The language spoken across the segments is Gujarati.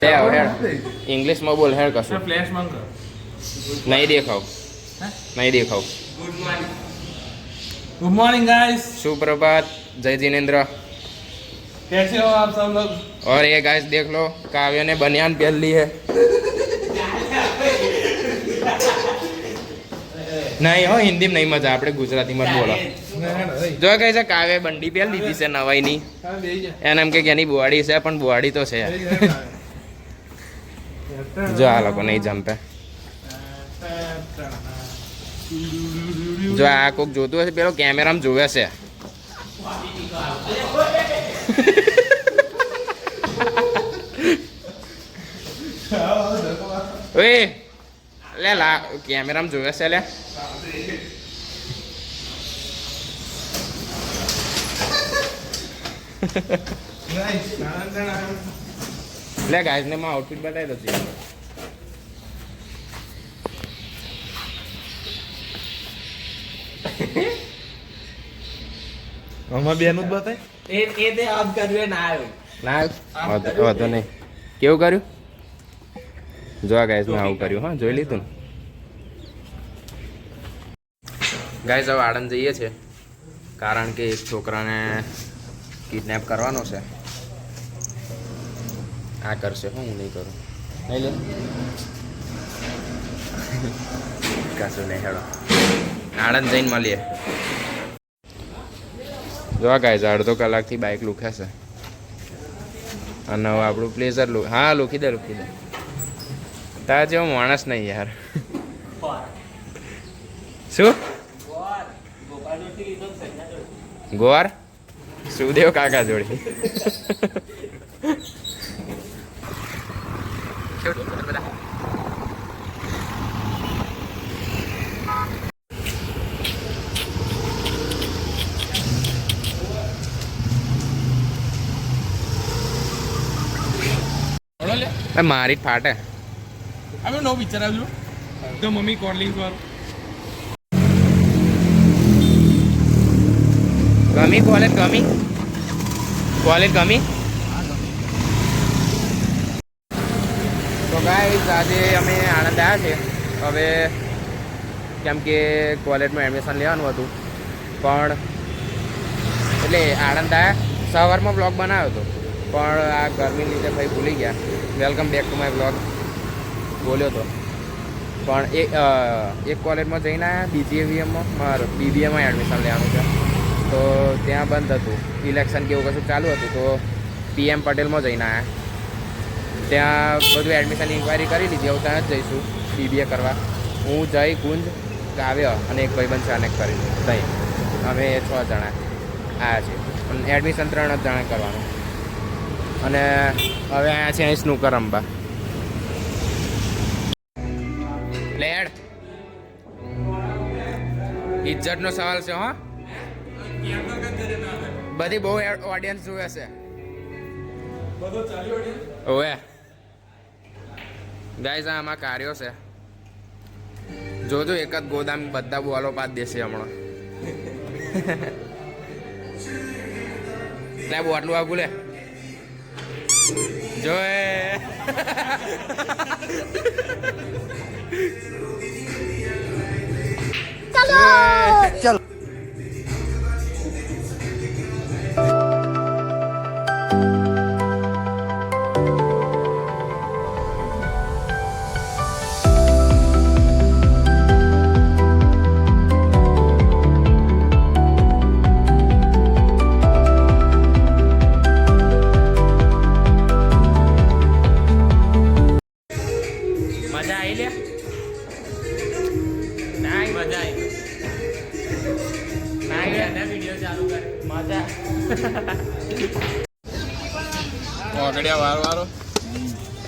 इंग्लिश में बोल है कसु फ्लैश मांग नहीं देखाओ नहीं देखाओ गुड मॉर्निंग गाइस सुप्रभात जय जिनेन्द्र कैसे हो आप सब लोग और ये गाइस देख लो काव्य ने बनियान पहन ली है नहीं हो हिंदी में नहीं मजा આપણે ગુજરાતી માં બોલો જો કઈ છે કાવ્ય બંડી પહેરી લીધી છે નવાઈ ની એને એમ કે એની બોડી છે પણ બોડી તો છે જો આ લોકો નહીં જમ્પે જો આ કોક જોતું હશે પેલો કેમેરામાં જોવે છે ઓય લે લા કેમેરામાં જોવે છે લે લે ગાઈસ ને માં આઉટફિટ બતાવી દો છે અમાર બેનું જ બતાય એ તે આપ કર્યું ના આવ્યો ના વાતો નહીં કેવું કર્યું જો ગાઈસ મેં આવું કર્યું હા જોઈ લીધું ગાઈસ હવે આણંદ જઈએ છે કારણ કે એક છોકરાને કિડનેપ કરવાનો છે આ કરશે હું નહીં કરું નહીં લે કશું નહીં હેડો આણંદ જઈને મળીએ જો ગાઈસ અડધો કલાકથી બાઇક લુખે છે અને હવે આપણું પ્લેઝર હા લુખી દે તારા જેવો માણસ નહીં યાર શું ગોર સુદેવ કાકા જોડી મારી જ ફાટે હવે નો પિક્ચર આવજો તો મમ્મી કોલિંગ વાળું ગમી કોલેજ ગમી તો ગાઈસ આજે અમે આણંદ આવ્યા છે હવે કેમ કે કોલેજમાં એડમિશન લેવાનું હતું પણ એટલે આણંદ આવ્યા સવારમાં બ્લોગ બનાવ્યો હતો પણ આ ગરમીને લીધે ભાઈ ભૂલી ગયા welcome back to my blog બોલ્યો હતો પણ એક કોલેજમાં જઈને આવ્યા BGAVMમાં મારું BBAમાં એડમિશન લેવાનું છે તો ત્યાં બંધ હતું ઇલેક્શન કે એવું કશું ચાલુ હતું તો PM પટેલમાં જઈને આવ્યા ત્યાં બધું એડમિશન ઇન્ક્વાયરી કરી લીધી હવે ત્યાં જ જઈશું BBA કરવા હું જય ગુંજ કાવ્ય અને એક ભાઈબંધ છે અનેક કરી તઈ અમે 6 જણા આવ્યા છીએ પણ એડમિશન 3 જ જણા કરવાનું અને હવે આવ્યા છે અહીં સ્નૂકર રમવા લેડ ઇજ્જતનો સવાલ છે હો બધી બહુ ઓડિયન્સ જોવે છે ઓએ ગાઈસ આમાં કાર્યો છે જોજો એક જ ગોદામ બધા બોલો પાડ દેશે હમણાં લે બોટલું આ બોલે જો ચલો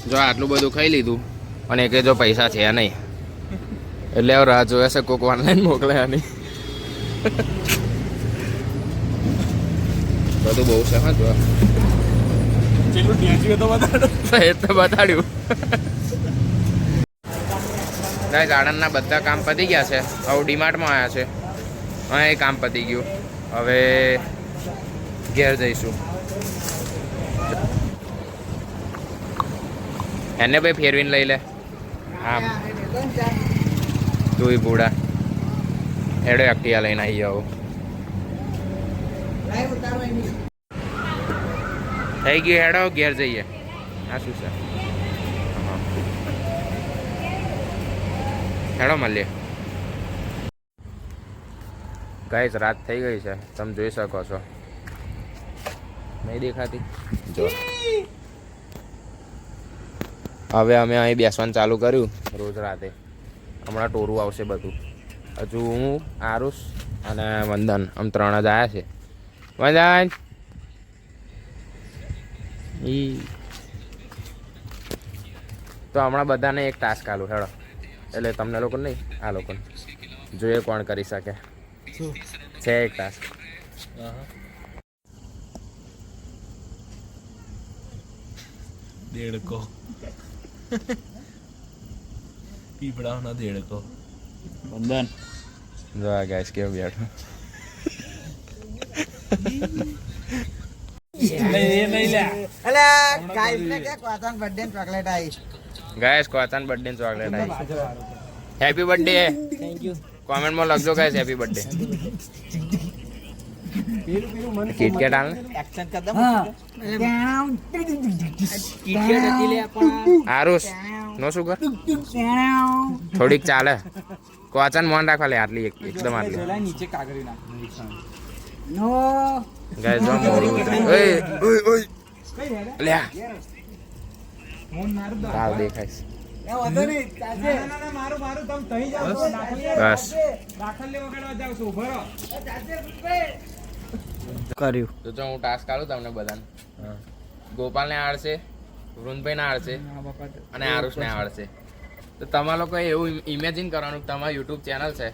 જો આટલું બધું ખાઈ લીધું અને કે જો પૈસા છે નહીં એટલે હવે રાહ જોવે છે કોક ઓનલાઈન મોકલ્યા નહીં બધું બહુ છે હા જો એ તો બતાડ્યું ગાઈસ આણંદના બધા કામ પતી ગયા છે હવે ડીમાર્ટમાં આવ્યા છે હા એ કામ પતી ગયું હવે ઘેર જઈશું એને ભાઈ ફેરવીને લઈ લે હા તું બુડા હેડો એક્ટિવા લઈને આવી જાઓ થઈ ગયું હેડો ઘેર જઈએ આ શું છે હેડો મળીએ ગાઈસ રાત થઈ ગઈ છે તમે જોઈ શકો છો નહીં દેખાતી જો હવે અમે અહીં બેસવાનું ચાલુ કર્યું રોજ રાતે હમણાં ટોરું આવશે બધું હજુ હું આરુષ અને વંદન આમ 3 જ આવ્યા છે વંદન તો હમણાં બધાને એક ટાસ્ક આલું હેડો એટલે તમને લોકો નહીં આ લોકોને જોઈએ કોણ કરી શકે છે એક ટાસ્ક દેડકો પીપળાનો દેડકો વંદન જો આ ગાઈસ કેવું બેઠો ગાઈસ કોતાન બર્થડે ચોકલેટ આવી હેપી બર્થડે થેન્ક યુ કોમેન્ટમાં લખજો ગાઈસ હેપી બર્થડે કિટકેટ આલ એક્શન કર દો કિટકેટ હતી લે આપણા આરુષ નો સુગર થોડીક ચાલે કોચાન મોન રાખવા લે આટલી એકદમ આટલી નીચે કાગળી નાખ નો ગાઈસ જો મોરું ઓય ઓય ઓય લે કાલ દેખાઈશ બસ કર્યું તો જો હું ટાસ્ક આલું તમને બધાને ગોપાલને આવડશે વૃંદભાઈને આવડશે અને આરુષને આવડશે તો તમારા લોકોએ એવું ઇમેજિન કરવાનું કે તમારું યુટ્યુબ ચેનલ છે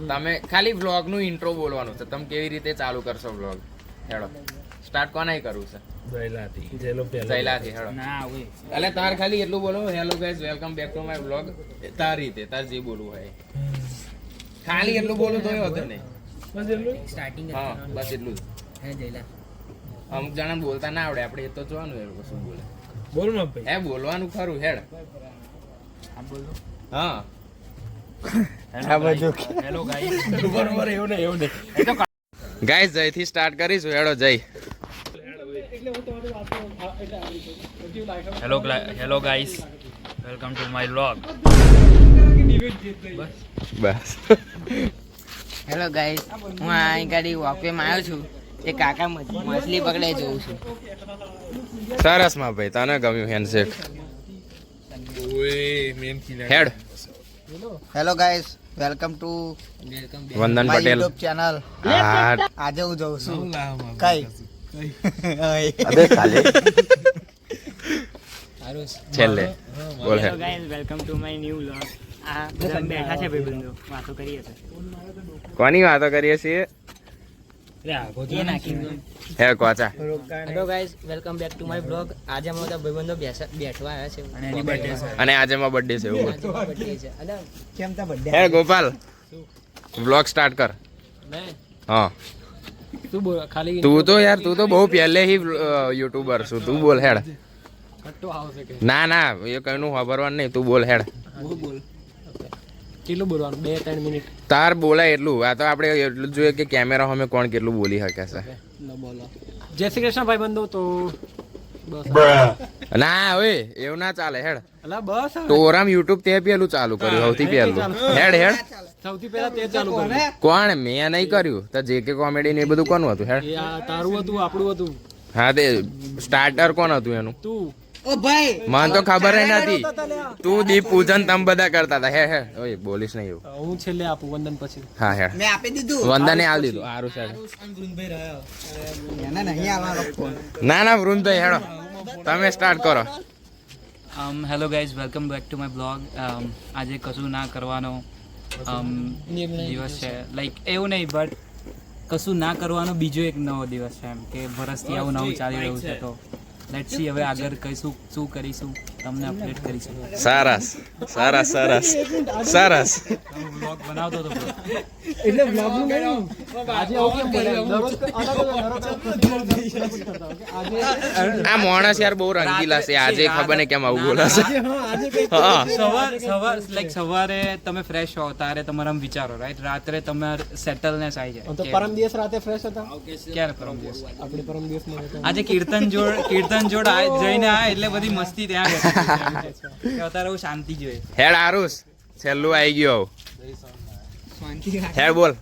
તમે ખાલી વ્લોગનું ઇન્ટ્રો બોલવાનું છે તમે કેવી રીતે ચાલુ કરશો વ્લોગ હેડો સ્ટાર્ટ કોનાય કરવું છે જયલાથી હેડો ના હવે એટલે તાર ખાલી એટલું બોલો hello guys welcome back to my vlog તાર રીતે તાર જે બોલવું હોય ખાલી એટલું બોલું તોય હોતો નહીં સ્ટાર્ટિંગ હા બસ એટલું જ હે જયલા અમુક જણા બોલતા ના આવડે આપણે એ તો જોવાનું એ લોકો શું બોલે બોલ ને ભાઈ હે બોલવાનું ખરું હેડ આ બોલો હા હેલો ગાઈસ બરોબર એવું નહીં ગાઈઝ જયથી સ્ટાર્ટ કરીશું હેડો જય hello guys welcome to my vlog bus hello guys હું અહીં ગાડી વોકવેમાં આવ્યો છું તે કાકા માછલી પકડે જોઉં છું સરસ માં ભાઈ તને ગમ્યું handshake head hello guys welcome to Vandan my Patel YouTube channel હા આજે હું જઉં છું કઈ અબે ખાલી આરુષ છેલ્લે બોલ હે guys welcome to my new vlog આ બધા બેઠા છે ભાઈબંધો વાતો કરીએ છે કોની વાતો કરીએ છીએ એ નાખી હે કોચા hello guys welcome back to my blog આજે અમે બધા ભાઈબંધો બેઠવા આવ્યા છે અને એની બર્થડે છે અને આજે માં બર્થડે છે એવું આજે બર્થડે છે અલા કેમ તા બર્થડે હે ગોપાલ વ્લોગ સ્ટાર્ટ કર હા તું બોલ ખાલી તું તો યાર તું તો બહુ પહેલે ही યુટ્યુબર છું તું બોલ હેડ કટ્ટો આવશે કે ના ના એ કઈનું ખબરવાનું નહીં તું બોલ હેડ બોલ કેટલું બોલવાનું 2-3 મિનિટ તાર બોલાય એટલું આ તો આપણે એટલું જ જોઈએ કે કેમેરા સામે કોણ કેટલું બોલી શકે છે ન બોલો જય શ્રી કૃષ્ણ ભાઈબંધો તો બસ ના ઓય એવું ના ચાલે હેડ અલા બસ ટોરામ યુટ્યુબ તે પેલું ચાલુ કર્યું સૌથી પહેલું હેડ હેડ સૌથી પહેલા તે ચાલુ કર કોણ મેં નહીં કર્યું તો જે કે કોમેડી ને એ બધું કોનું હતું હેડ એ આ તારું હતું આપણું હતું હા તે સ્ટાર્ટર કોણ હતું એનું તું ઓ ભાઈ મને તો ખબર ય નથી તું દીપ પૂજન તમે બધા કરતા હતા હે હે ઓય બોલીશ નહીં એવું હું છેલ્લે આપું વંદન પછી હા હેડ મેં આપી દીધું વંદને આલ દીધું સારું છે એને નહીં આવવાનો ફોન ના ના વૃંદભાઈ હેડો તમે સ્ટાર્ટ કરો hello guys welcome back to my blog આજે કશું ના કરવાનો દિવસ છે લાઈક એવું નહીં બટ કશું ના કરવાનો બીજો એક નવો દિવસ છે એમ કે વરસથી આવું નવું ચાલી રહ્યું છે તો લેટ્સ સી હવે આગળ કઈશું શું કરીશું તમને અપડેટ કરીશું. સરસ સરસ સરસ સરસ. બ્લોગ બનાવતો હતો bro. આ માણસ યાર બહુ રંગીલા છે આજે ખબર નહીં કેમ આવું બોલાશે. હા સવારે તમે ફ્રેશ હો ત્યારે તમારા આમ વિચારો રાઈટ, રાત્રે તમારે સેટલનેસ આવી જાય. પરમ દિવસ રાતે ફ્રેશ હતા. ક્યારે પરમ દિવસ? આપણે પરમ દિવસ આજે કીર્તન જોડ જઈને આ એટલે બધી મસ્તી ત્યાં હતી. અત્યારે હું શાંતિ જોઈએ. હેડ આરુષ છેલ્લું આવી ગયું. હેડ બોલ.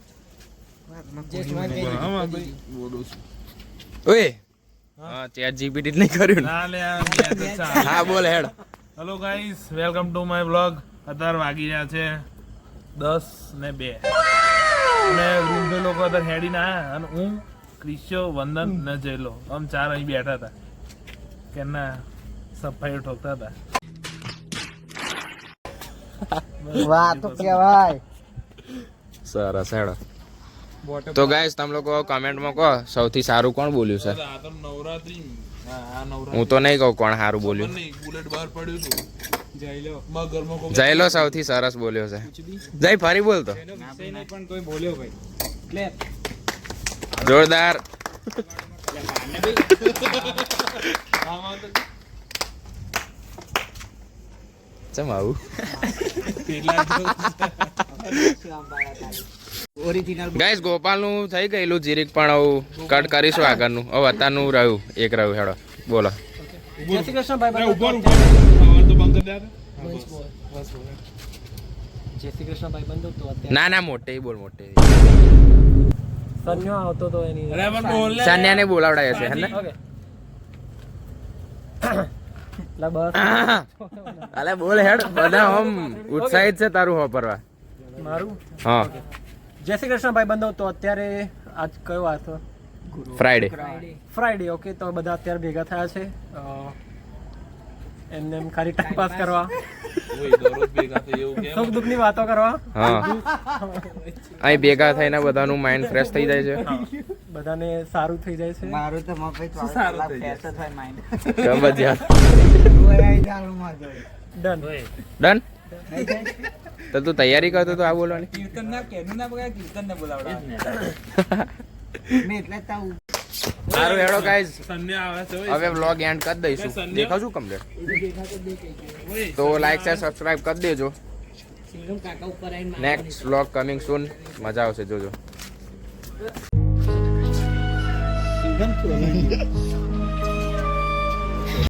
ઓય હા ચેટ જીપીટી નહીં કર્યું ને? હા બોલ હેડ. Hello guys, welcome to my blog. અત્યારે વાગી રહ્યા છે 10:02 અને વૃદ્ધ લોકો અત્યારે હેડીને આવ્યા અને હું ક્રિશ્ચો વંદન ને જયલો આમ ચાર અહીં બેઠા હતા કે ના સફાઈઓ ઠોકતા હતા. સરસ હેડ. તો ગાઈસ તમે લોકો કમેન્ટમાં કહો સૌથી સારું કોણ બોલ્યું છે. આ તો નવરાત્રી હું તો નહીં કહું કોણ સારું બોલ્યું. બુલેટ બહાર પડ્યું હતું ઘરમાં કોઈ જયલો સૌથી સરસ બોલ્યો છે. જય ફરી બોલતો પણ કોઈ બોલ્યો ભાઈ. જોરદાર. ચમ આવું ગાઈસ ગોપાલ નું થઈ ગયેલું જીરીક પણ આવું કટ કરીશું આગળનું. હવે અત્યારનું રહ્યું એક રહ્યું. હેડો બોલો. ઉભો ખાવાનું તો બંધ કરી દે. જય શ્રી કૃષ્ણ ભાઈબંધો. તો ના ના મોટે બોલ મોટે. સન્યો આવતો તો એની અરે પણ બોલ ને. સાન્યાને બોલાવડાય છે હે ને? લા બસ અલે બોલ હેડ. બધા આમ ઉત્સાહિત છે તારું વાપરવા. મારું હા જય શ્રી કૃષ્ણ ભાઈબંધો. તો અત્યારે આજ કયો વાર હતો? ફ્રાઈડે. ફ્રાઈડે. ઓકે, તો બધા અત્યારે ભેગા થયા છે એમને એમ ખાલી ટાઈમ પાસ કરવા, ઓય દરરોજ ભેગા થઈ એવું કેમ? સુખ દુઃખની વાતો કરવા. હા અહીં ભેગા થઈને બધાનું માઇન્ડ ફ્રેશ થઈ જાય છે. બધાને સારું થઈ જાય છે. મારું તો મફત સારું થઈ જાય. ફ્રેશ થાય માઇન્ડ. જબરજસ્ત. ડન. ડન. તો તું તૈયારી કરતો તો આ બોલવાની. કીર્તન ના કેનું ના બગાડ, કીર્તન ને બોલાવડા. મેં એટલે જ તાવ સારું હેડો ગાઈઝ સન્ને આવે છે ઓય. હવે વ્લોગ એન્ડ કરી દઈશું. દેખાશું કમ્પ્લીટ. તો લાઈક શેર સબસ્ક્રાઇબ કરી દેજો. કાકા ઉપર આવીને નેક્સ્ટ વ્લોગ કમિંગ સૂન. મજા આવશે જોજો.